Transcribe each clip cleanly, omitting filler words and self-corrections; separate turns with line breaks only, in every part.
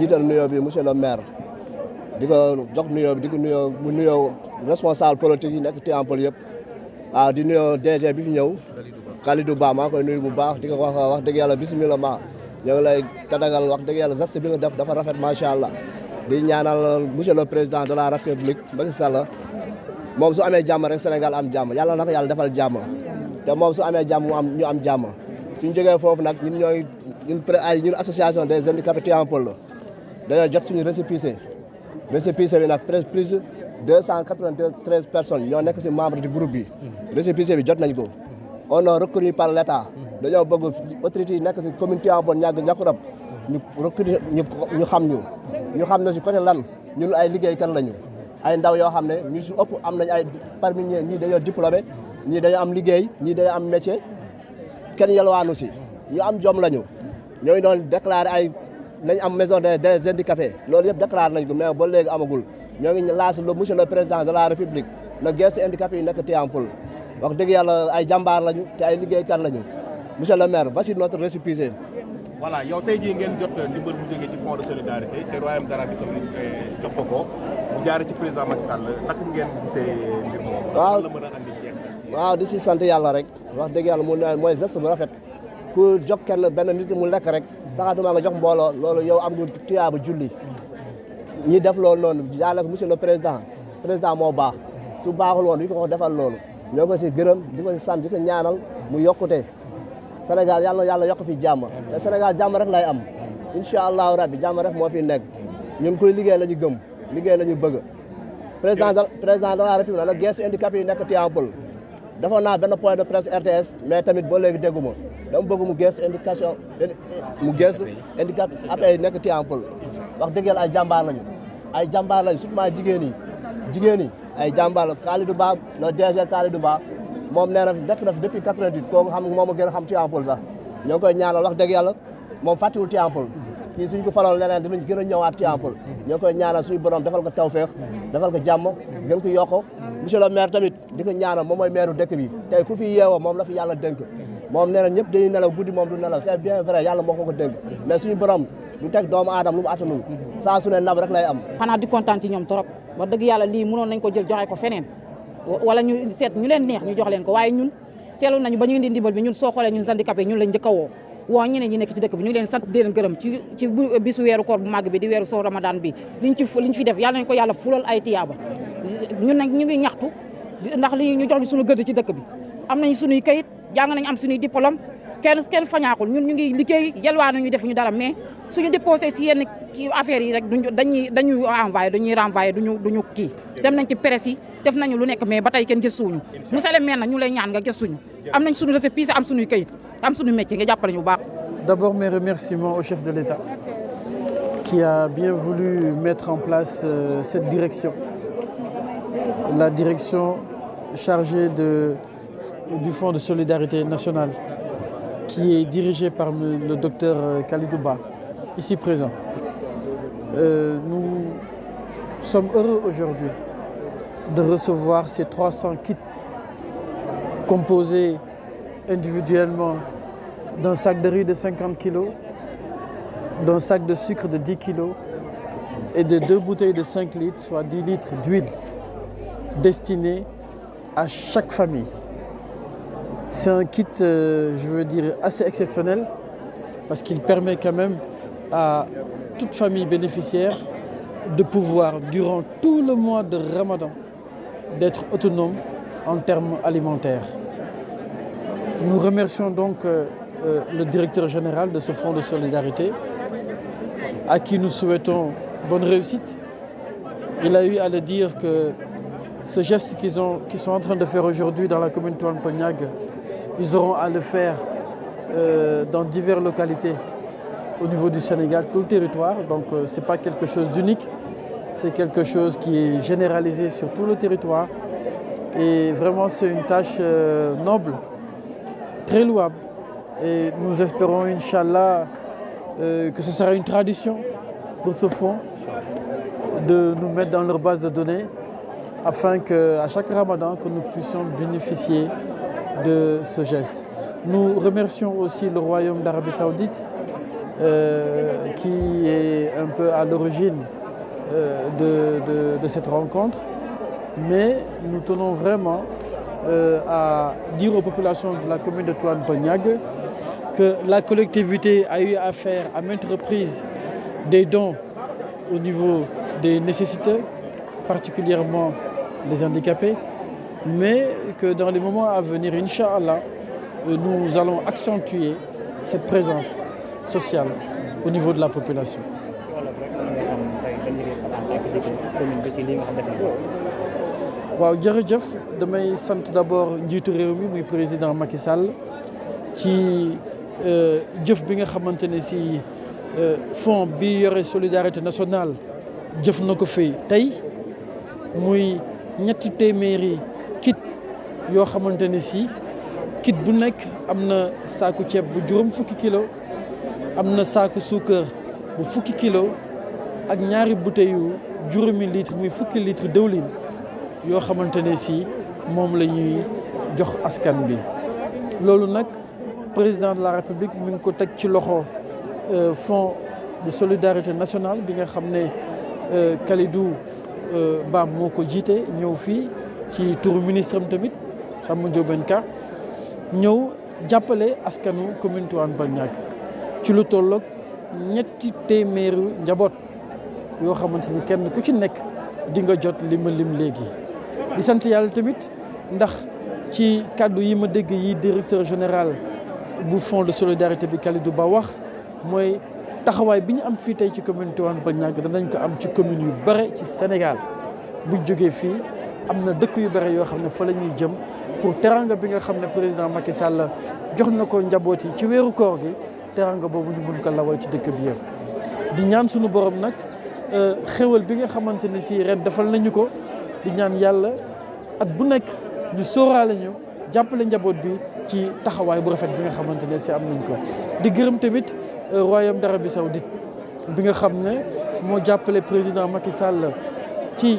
jiital nuyoo bi monsieur le maire di ko jox nuyoo bi di ko nuyoo mu nuyoo responsable politique yi nekk Tivaouane yëpp waaw di nuyoo DG bi fi ñëw Khalidou Ba maa koy nuyu bu baax di ko wax dëgg yàlla bisimilah ma ñoo ngi lay tadagal wax dëgg yàlla geste bi nga def dafa rafet macha allah di ñaanal monsieur le président de la république Macky Sall moom su amee jàmm rek Sénégal am jàmm yàlla na ko yàlla defal jàmm te moom su amee jàmm ñu am jàmm suñu jógee foofu nag ñun association des handicapés Tivaouane la dañoo jot suñu récépissé bi nag plus 293 personnes ñoo nekk si membre du groupe bi récépissé bi jot nañ ko on est reconnu par l'État dañoo bëgg autorités yi nekk si commune Tivaouane Niakoulrab ñu recruter ñu xam ne si côté lan ñun ay liggéeykat lañu ay ndaw yoo xam ne ñu si ëpp am nañ ay parmi ñii dañoo diplômé ñii dañoo am liggéey ñii dañoo am métier kenn yalwaanu si ñu am jom lañu ñooy doon déclaré nañ am maison des handicapés loolu yëpp déclaré nañ ko mais ba léegi amagul ñoo ngi lancé le monsieur le président de la république na gestu handicapés yi nekk Tivaouane wax dëgg yàlla ay jàmbaar lañu te ay liggéeykat lañu monsieur le maire voici notre récépissé.
voilà yow tey jii ngeen jot ndimbal bu jógee ci fonds de solidarité te royaume d'Arabie Saoudite jox ko mu jaare ci président Macky Sall naka ngeen gisee mbir moomu.
waaw
la mën a andi jeex.
waaw di si sant yàlla rek wax dëgg yàlla mu ne mooy geste bu rafet ku jox kenn benn nit mu lekk rek saxatuma nga jox mbooloo loolu yow am nga tuyaaba julli ñi def loolu noonu yàlla monsieur le président moo baax su baaxul woon ko defal loolu ñoo ko si gërëm di ko si sant di ko ñaanal mu yokkute Sénégal yàlla yokk fi jàmm te Sénégal jàmm rek lay am incha allahu rabbi jàmm rek moo fi nekk ñun kuy liggéey la ñu gëm liggéey la ñu bëgg président de la république nag gestu handicapé yi nekk Tivaouane defoon naa benn point de presse RTS mais tamit ba léegi dégguma dama bëgg mu gestu handicapé yi nekk Tivaouane wax dëgg yàlla ay jàmbaar lañu surtout jigéen yi ay jàmbaar la Khalidou Ba le DG Khalidou Ba moom nee na nekk na fi depuis 88 kooku xam moom a gën a xam Tivaouane sax ñoo ngi koy ñaanal wax dëgg yàlla moom fàttiwul Tivaouane kii suñ ko faloon leneen dinañ gën a ñëwaat Tivaouane ñoo ngi koy ñaanal suñu borom defal ko tawfeex defal ko jàmm gën ko yokk monsieur le maire tamit di ko ñaanal moom mooy maire dëkk bi tey ku fi yeewoo moom la fi yàlla dénk moom nee na ñëpp dañuy nelaw guddi moom du nelaw c'est bien vrai yàlla moo ko dénk mais suñu borom du teg doomu aadama lu mu attanul saa su ne ndam rek lay am.
xanaa di kontaan ci ñoom trop wax dëgg yàlla lii mënoon nañ ko jël joxe ko feneen wala ñu seet ñu leen neex ñu jox leen ko waaye ñun seetlu nañu ba ñu indi ndimbal bi ñun soo xoolee ñun handicapé ñun lañ njëkk a woo ñeneen ñi nekk ci dëkk bi ñu leen sant di leen gërëm ci bisu weeru koor bu màgg bi di weeru soo ramadan bi liñ fi def yàlla nañ ko yàlla fulal ay tiyaaba ñun nag ñu ngi ñaxtu ndax li ñu jox ñu suñu gëdd ci dëkk bi am nañ suñuy kayit jàng nañ am suñuy diplôme kenn fañaakul ñun ñu ngi liggéey yelwaa nañu defuñu dara mais suñu déposé ci yenn kii affaires yi rek dañuy envoyé dañuy renvoyé duñu kii dem nañ ci presse yi def nañu lu nekk mais ba tey kenn gëstuwuñu monsieur le maire nag ñu lay ñaan nga gëstuñu am nañ suñu récépissé am suñuy kayit am suñu métier nga jàppale ñu bu baax.
D'abord mes remerciements au chef de l'État qui a bien voulu mettre en place cette direction, la direction chargée du Fonds de solidarité nationale qui est dirigée par le docteur Khalidou Ba, ici présent. Nous sommes heureux aujourd'hui de recevoir ces 300 kits composés individuellement d'un sac de riz de 50 kg, d'un sac de sucre de 10 kg et de 2 bouteilles de 5 litres, soit 10 litres d'huile destinée à chaque famille. C'est un kit, je veux dire, assez exceptionnel parce qu'il permet quand même à toute famille bénéficiaire de pouvoir, durant tout le mois de Ramadan, d'être autonome en termes alimentaires. Nous remercions donc le directeur général de ce fonds de solidarité, à qui nous souhaitons bonne réussite. Il a eu à le dire que ce geste qu'ils sont en train de faire aujourd'hui dans la commune de Tivaouane, ils auront à le faire dans diverses localités au niveau du Sénégal, tout le territoire. Donc ce n'est pas quelque chose d'unique, c'est quelque chose qui est généralisé sur tout le territoire. Et vraiment c'est une tâche noble, très louable. Et nous espérons, Inch'Allah, que ce sera une tradition pour ce fonds de nous mettre dans leur base de données afin qu'à chaque Ramadan, que nous puissions bénéficier de ce geste. Nous remercions aussi le Royaume d'Arabie Saoudite qui est un peu à l'origine de cette rencontre. Mais nous tenons vraiment à dire aux populations de la commune de Tivaouane Peulh Niaga que la collectivité a eu à faire à maintes reprises des dons au niveau des nécessiteux, particulièrement les handicapés, mais que dans les moments à venir, Inch'Allah, nous allons accentuer cette présence sociale au niveau de la population. waaw jërëjëf damay sant d'abord njiitu réew mi muy président Macky Sall ci jëf bi nga xamante ne si fonds bi yore solidarité nationale jëf na ko fi tey muy ñetti téeméeri kit yoo xamante ne si kit bu nekk am na saaku ceeb bu juróom fukki kilo am na saaku suukar bu fukki kilo ak ñaari bouteille yu juróomi litre muy fukki litre dëwlin yoo xamante ne si moom la ñuy jox askan bi loolu nag président de la république mi ngi ko teg ci loxo fonds de solidarité nationale bi nga xam ne Kalidou Ba moo ko jiite ñëw fii ci turu ministre am tamit Samba Ndiobène Ka ñëw jàppale askanu commune Tivaouane Peulh Niaga ci lu tolloog ñetti téeméeru njaboot yoo xamante ni kenn ku ci nekk di nga jot li ma lim léegi. di sant yàlla tamit ndax ci kàddu yi ma dégg yi directeur général bu fonds de solidarité bi Kalidou Ba wax mooy taxawaay bi ñu am fii tey ci commune Tivaouane Peulh Niaga danañ ko am ci commune yu bare ci Sénégal bu jógee fii am na dëkk yu bare yoo xam ne fa la ñuy jëm pour teranga bi nga xam ne président Macky Sall jox na ko njaboot yi ci weeru koor gi teranga boobu ñu mun ko lawal ci dëkk bi yëpp. di ñaan suñu borom nag xéwal bi nga xamante ne si ren defal nañu ko di ñaan yàlla at bu nekk ñu sóoraale ñu jàppale njaboot bi ci taxawaay bu rafet bi nga xamante ne si am nañ ko. di gërëm tamit royaume d'Arabie Saoudite bi nga xam ne moo jàppale président Macky Sall ci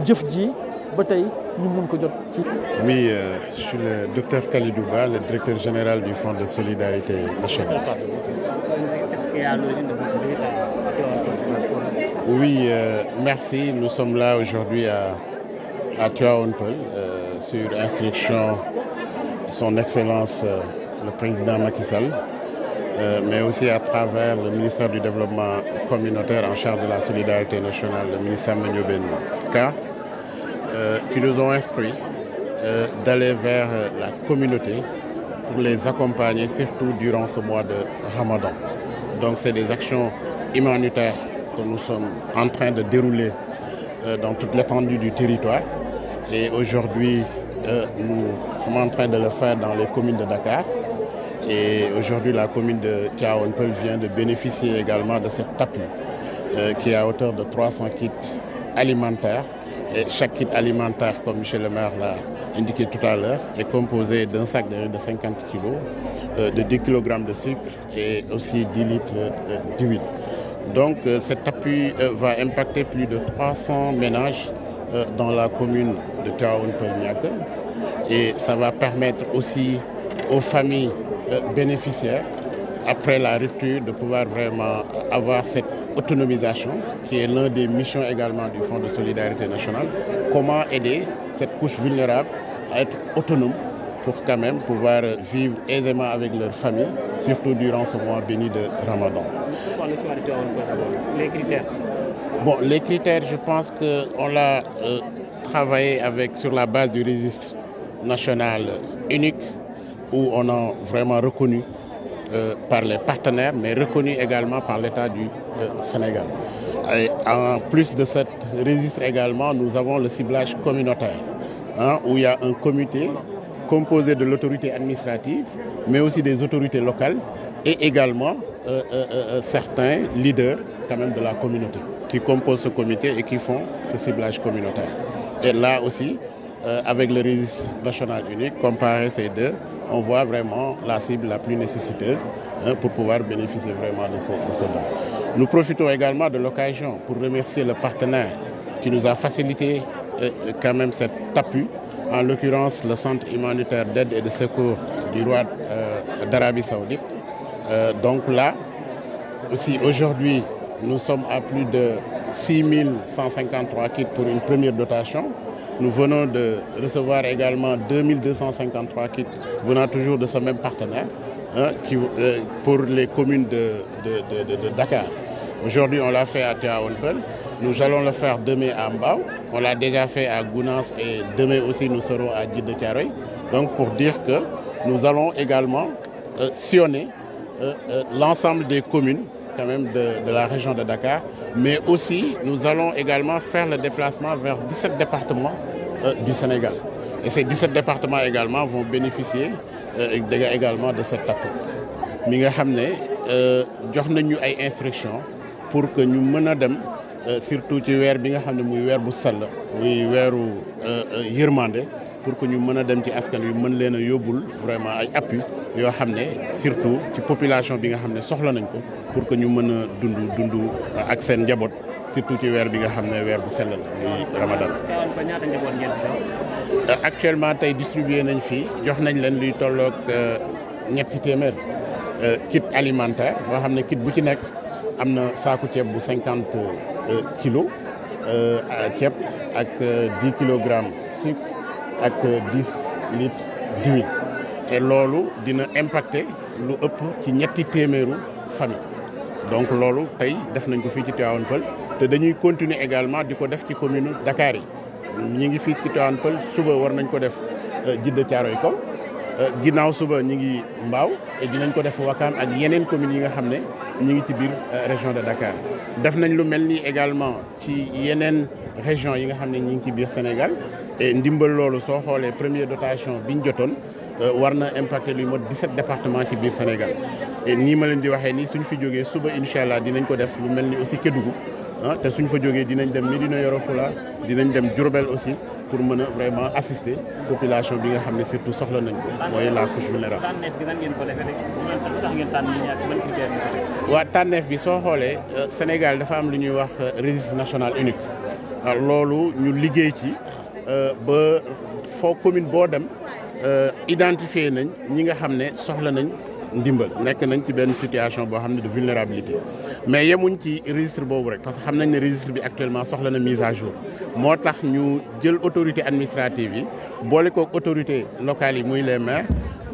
jëf ji ba tey ñu mun ko jot ci.
Oui, je suis le docteur Kalidou Ba, le directeur général du Fonds de solidarité nationale.
Est-ce qu'il y a l'origine de votre visite à Tivaouane Peulh?
Oui, merci. Nous sommes là aujourd'hui à Tivaouane Peulh sur instruction de son Excellence le président Macky Sall, mais aussi à travers le ministère du Développement communautaire en charge de la solidarité nationale, le ministère Samba Ndiobène Ka, qui nous ont instruit d'aller vers la communauté pour les accompagner, surtout durant ce mois de Ramadan. Donc c'est des actions humanitaires que nous sommes en train de dérouler dans toute l'étendue du territoire. Et aujourd'hui, nous sommes en train de le faire dans les communes de Dakar. Et aujourd'hui, la commune de Tivaouane Peulh vient de bénéficier également de cet appui qui est à hauteur de 300 kits alimentaires. Et chaque kit alimentaire, comme M. le maire l'a indiqué tout à l'heure, est composé d'un sac de riz de 50 kg, de 10 kg de sucre et aussi 10 litres d'huile. Donc cet appui va impacter plus de 300 ménages dans la commune de Tivaouane Peulh Niaga. Et ça va permettre aussi aux familles bénéficiaires, après la rupture, de pouvoir vraiment avoir cette autonomisation, qui est l'une des missions également du Fonds de solidarité nationale. Comment aider cette couche vulnérable à être autonome pour quand même pouvoir vivre aisément avec leur famille, surtout durant ce mois béni de Ramadan.
Pourquoi le choix de Tivaouane Peulh d'abord? Les critères?
Bon, les critères, je pense qu'on l'a travaillé sur la base du registre national unique, où on a vraiment reconnu par les partenaires, mais reconnu également par l'État du Sénégal. Et en plus de ce registre également, nous avons le ciblage communautaire, où il y a un comité composé de l'autorité administrative, mais aussi des autorités locales et également certains leaders quand même de la communauté qui composent ce comité et qui font ce ciblage communautaire. Et là aussi, avec le registre national unique, comparer ces deux, on voit vraiment la cible la plus nécessiteuse pour pouvoir bénéficier vraiment de ce don. Nous profitons également de l'occasion pour remercier le partenaire qui nous a facilité quand même cet appui, en l'occurrence le Centre humanitaire d'aide et de secours du roi d'Arabie Saoudite, Donc là, aussi aujourd'hui, nous sommes à plus de 6153 kits pour une première dotation. Nous venons de recevoir également 2253 kits venant toujours de ce même partenaire pour les communes de Dakar. Aujourd'hui, on l'a fait à Tivaouane Peulh. Nous allons le faire demain à Mbao. On l'a déjà fait à Gounass et demain aussi nous serons à Djiddah Thiaroye. Donc pour dire que nous allons également sillonner l'ensemble des communes quand même de la région de Dakar, mais aussi nous allons également faire le déplacement vers 17 départements du Sénégal. Et ces 17 départements également vont bénéficier également de cet appui. Mi nga xam ne jox nañu ay instructions pour que ñu mën a dem surtout ci weer bi nga xam ne muy weer bu sell muy weeru yërmande pour que ñu mën a dem ci askan wi mën leen a yóbbul vraiment ay appui yoo xam ne surtout ci population bi nga xam ne soxla nañ ko pour que ñu mën a dund ak seen njaboot surtout ci weer bi nga xam ne weer bu sell la muy Ramadan. Actuellement tey distribué nañ fii jox nañ leen luy tolloog ñetti téeméer kit alimentaire boo xam ne kit bu ci nekk am na saaku ceeb bu 50 kilos ceeb ak 10 kilogrammes sucre ak 10 litres d'huile et loolu dina impacter lu ëpp ci ñetti téeméeru famille donc loolu tey def nañ ko fii ci Tivaouane Peulh te dañuy continuer également di ko def ci commune Dakar yi ñi ngi fii ci Tivaouane Peulh suba war nañ ko def Djiddah Thiaroye Kaw ginnaaw suba ñi ngi Mbao et dinañ ko def Wakam ak yeneen communes yi nga xam ne ñi ngi ci biir région de Dakar def nañ lu mel ni également ci yeneen région yi nga xam ne ñi ngi ci biir Sénégal et ndimbal loolu soo xoolee première dotation biñ jotoon war na impacter luy mot 17 départements ci biir Sénégal et nii ma leen di waxee nii suñ fi jógee suba incha allah dinañ ko def lu mel ni aussi Kédougou te suñ fa jógee dinañ dem Médina Yoro Foulah dinañ dem Diourbel aussi pour mën a vraiment assister population bi nga xam ne surtout soxla nañ ko mooy la couche vulnérable.
tànneef bi nan ngeen ko defee rek lu tax ngeen tànn ñi ak si ban critère ngeen ko defee.
waa tànneef bi soo xoolee Sénégal dafa am lu ñuy wax registre national unique loolu ñu liggéey ci ba foo commune boo dem identifier nañ ñi nga xam ne soxla nañ ndimbal nekk nañ ci benn situation boo xam ne de vulnérabilité mais yemuñ ci registre boobu rek parce que xam nañ ne registre bi actuellement soxla na mise à jour moo tax ñu jël autorité administrative yi boole kook autorité locale yi muy les maires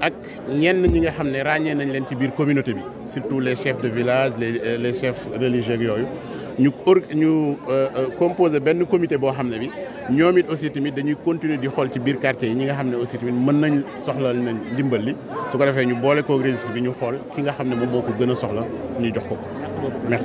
ak ñenn ñi nga xam ne ràññee nañ leen ci biir communauté bi surtout les chefs de village les chefs religieux yooyu ñu composé benn comité boo xam ne bi ñoom it aussi tamit dañuy continuer di xool ci biir quartier yi ñi nga xam ne aussi tamit mën nañ soxla nañ ndimbal li su ko defee ñu boole kook registre bi ñu xool ki nga xam ne moom moo ko gën a soxla ñu jox ko.
Merci beaucoup.
Merci.